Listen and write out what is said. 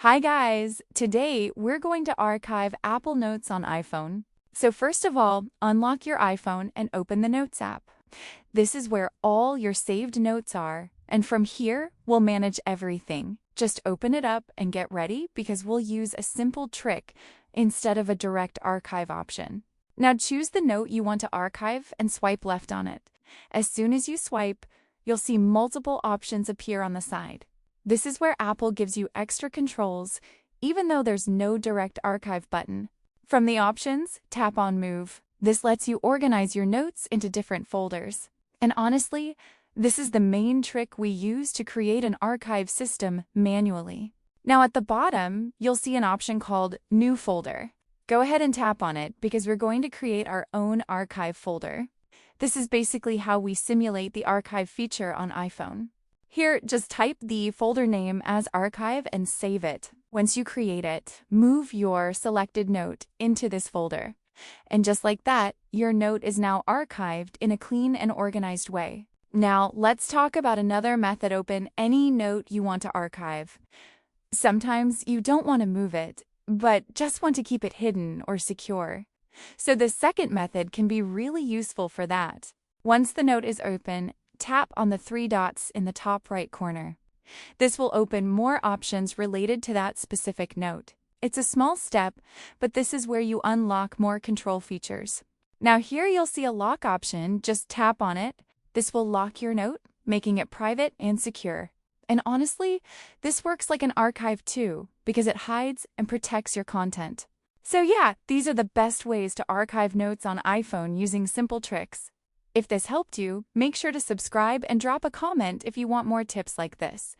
Hi guys! Today we're going to archive Apple Notes on iPhone. So first of all, unlock your iPhone and open the Notes app. This is where all your saved notes are, and from here we'll manage everything. Just open it up and get ready because we'll use a simple trick instead of a direct archive option. Now choose the note you want to archive and swipe left on it. As soon as you swipe, you'll see multiple options appear on the side. This is where Apple gives you extra controls, even though there's no direct archive button. From the options, tap on Move. This lets you organize your notes into different folders. And honestly, this is the main trick we use to create an archive system manually. Now at the bottom, you'll see an option called New Folder. Go ahead and tap on it because we're going to create our own archive folder. This is basically how we simulate the archive feature on iPhone. Here, just type the folder name as archive and save it. Once you create it, move your selected note into this folder. And just like that, your note is now archived in a clean and organized way. Now, let's talk about another method to open any note you want to archive. Sometimes you don't want to move it, but just want to keep it hidden or secure. So the second method can be really useful for that. Once the note is open, tap on the three dots in the top right corner. This will open more options related to that specific note. It's a small step, but this is where you unlock more control features. Now here you'll see a lock option. Just tap on it. This will lock your note, making it private and secure. And honestly, this works like an archive too, because it hides and protects your content. So yeah, these are the best ways to archive notes on iPhone using simple tricks. If this helped you, make sure to subscribe and drop a comment if you want more tips like this.